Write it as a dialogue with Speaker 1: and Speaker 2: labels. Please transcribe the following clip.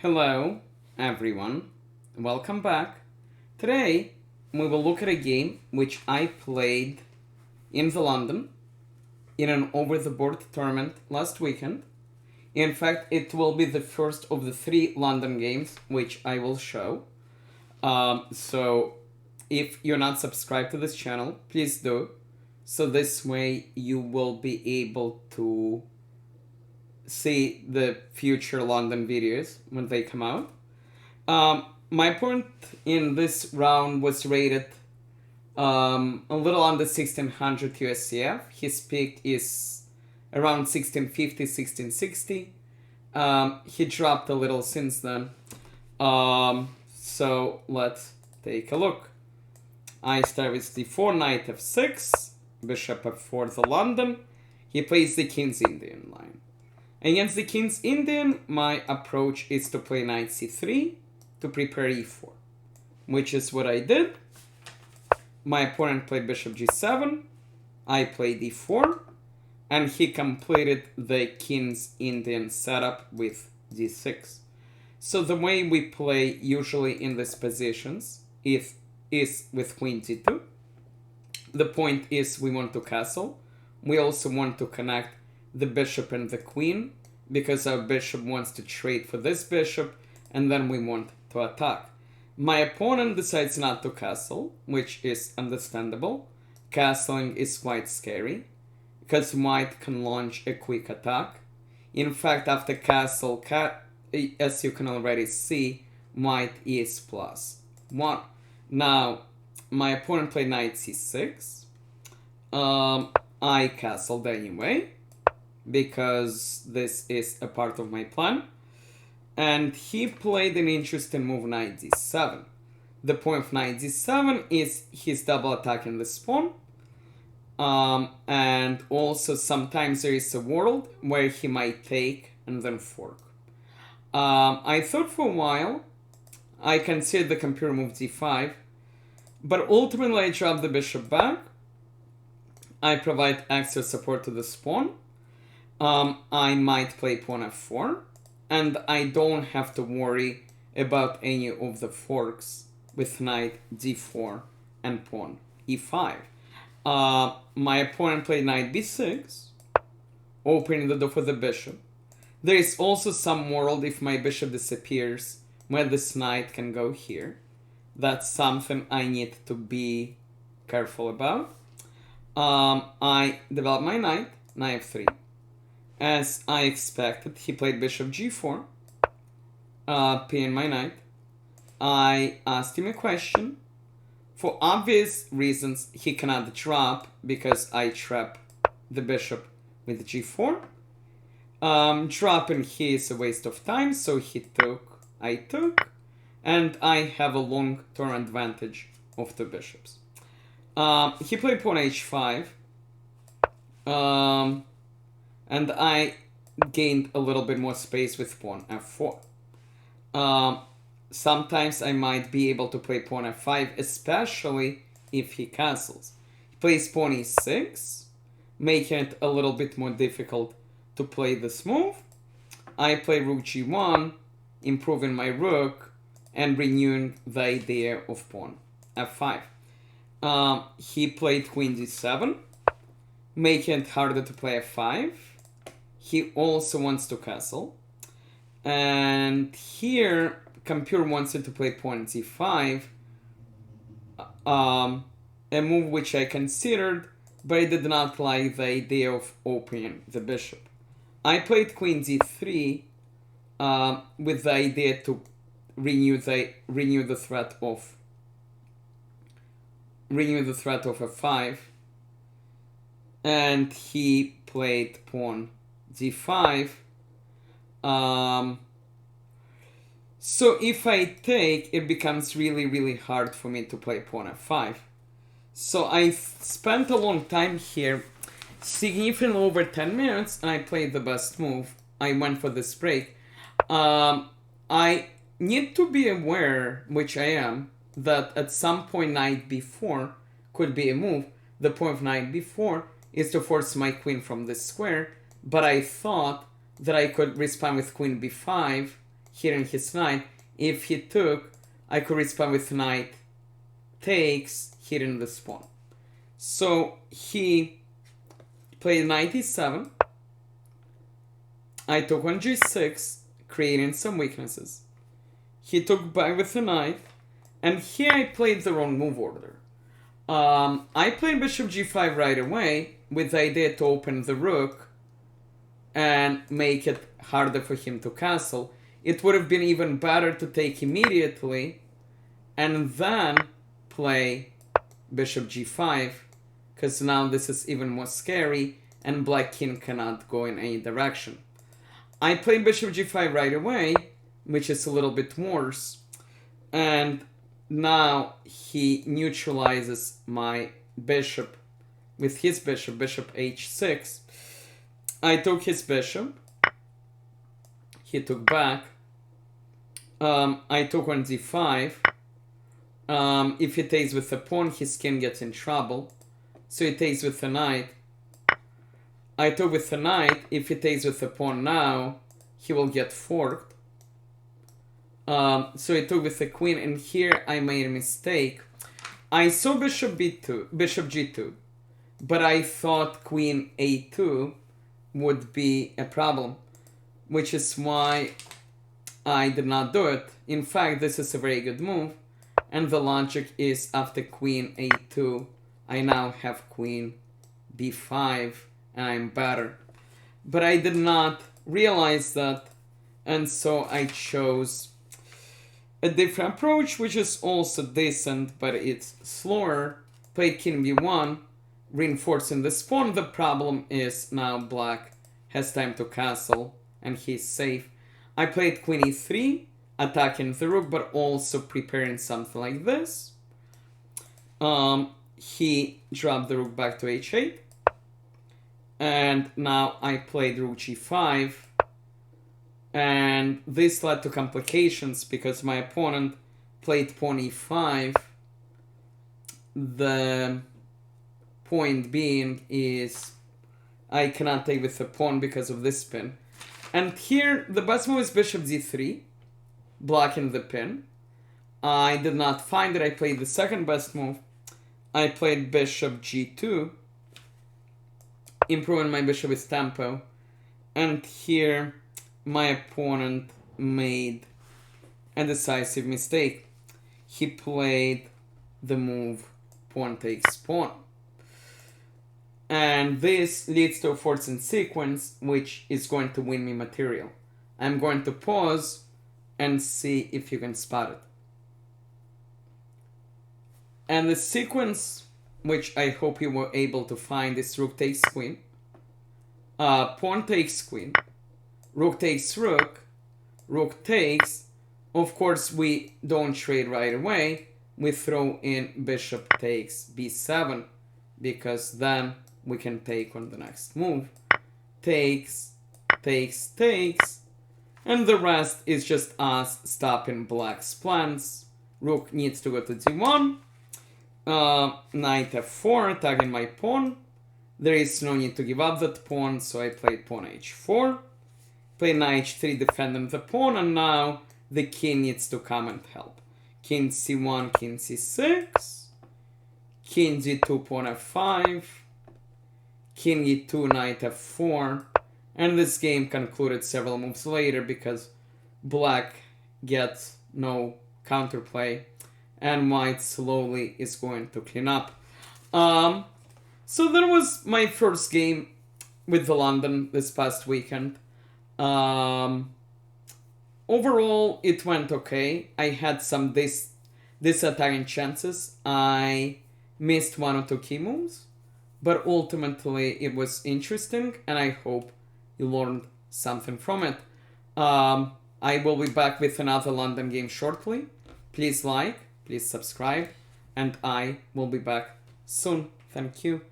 Speaker 1: Hello, everyone. Welcome back. Today, we will look at a game which I played in the London in an over-the-board tournament last weekend. In fact, it will be the first of the 3 London games which I will show. So, if you're not subscribed to this channel, please do. So this way you will be able to see the future London videos when they come out. My opponent in this round was rated a little under 1600 USCF. His peak is around 1650, 1660. He dropped a little since then. So let's take a look. I start with d4, knight f6, bishop f4 the London. He plays the King's Indian line. Against the King's Indian, my approach is to play knight c3 to prepare e4, which is what I did. My opponent played bishop g7, I played d4, and he completed the King's Indian setup with d6. So the way we play usually in these positions is with queen d2. The point is we want to castle. We also want to connect the bishop and the queen, because our bishop wants to trade for this bishop, and then we want to attack. My opponent decides not to castle, which is understandable. Castling is quite scary, because white can launch a quick attack. In fact, after castle, as you can already see, white is +1. Now, my opponent played knight c6. I castled anyway, because this is a part of my plan. And he played an interesting move, knight d7. The point of knight d7 is he's double attacking the pawn. And also sometimes there is a world where he might take and then fork. I thought for a while, I considered the computer move d5, but ultimately I drop the bishop back. I provide extra support to the pawn. I might play pawn f4, and I don't have to worry about any of the forks with knight d4 and pawn e5. My opponent played knight b6, opening the door for the bishop. There is also some world if my bishop disappears, where this knight can go here. That's something I need to be careful about. I develop my knight f3. As I expected, he played bishop g4, pinning my knight. I asked him a question. For obvious reasons, he cannot drop because I trap the bishop with g4. Dropping here is a waste of time, so he took, I took, and I have a long turn advantage of the bishops. He played pawn h5. And I gained a little bit more space with pawn f4. Sometimes I might be able to play pawn f5, especially if he castles. He plays pawn e6, making it a little bit more difficult to play this move. I play rook g1, improving my rook, and renewing the idea of pawn f5. He played queen d7, making it harder to play f5. He also wants to castle. And here, computer wants it to play pawn d5. A move which I considered, but I did not like the idea of opening the bishop. I played queen d3 with the idea to renew the threat of f5. And he played pawn d5. So if I take, it becomes really hard for me to play pawn f5. So I spent a long time here, significantly over 10 minutes, and I played the best move. I went for this break. I need to be aware, which I am, that at some point knight b4 could be a move. The point of knight b4 is to force my queen from this square, but I thought that I could respond with queen b5 here in his knight. If he took, I could respond with knight takes here in this pawn. So he played knight e7. I took on g6, creating some weaknesses. He took back with the knight, and here I played the wrong move order. I played bishop g5 right away with the idea to open the rook and make it harder for him to castle. It would have been even better to take immediately and then play bishop g5, because now this is even more scary and black king cannot go in any direction. I played bishop g5 right away, which is a little bit worse, and now he neutralizes my bishop with his bishop, bishop h6. I took his bishop, he took back, I took on d5. If he takes with the pawn, his king gets in trouble, so he takes with the knight. I took with the knight. If he takes with the pawn now, he will get forked. So he took with the queen, and here I made a mistake. I saw bishop b2, bishop g2, but I thought queen a2 would be a problem, which is why I did not do it. In fact, this is a very good move, and the logic is after queen a2, I now have queen b5, and I'm better. But I did not realize that, and so I chose a different approach, which is also decent, but it's slower. Played king b1, reinforcing this pawn. The problem is now black has time to castle, and he's safe. I played queen e3, attacking the rook, but also preparing something like this. He dropped the rook back to h8. And now I played rook g5. And this led to complications because my opponent played pawn e5. The point being is I cannot take with the pawn because of this pin. And here the best move is bishop d3, blocking the pin. I did not find it. I played the second best move. I played bishop g2, improving my bishop with tempo. And here my opponent made a decisive mistake. He played the move pawn takes pawn. And this leads to a forcing sequence, which is going to win me material. I'm going to pause and see if you can spot it. And the sequence, which I hope you were able to find, is rook takes queen, pawn takes queen, rook takes rook, rook takes. Of course, we don't trade right away. We throw in bishop takes b7, because then we can take on the next move. Takes, takes, takes, and the rest is just us stopping black's plans. Rook needs to go to d1. Knight f4, attacking my pawn. There is no need to give up that pawn, so I played pawn h4. Play knight h3, defending the pawn, and now the king needs to come and help. King c1, king c6, king d2, pawn f5, king e2, knight f4, and this game concluded several moves later because black gets no counterplay and white slowly is going to clean up. So that was my first game with the London this past weekend. Overall, it went okay. I had some disattacking chances. I missed one or two key moves, but ultimately it was interesting, and I hope you learned something from it. I will be back with another London game shortly. Please like, please subscribe, and I will be back soon. Thank you.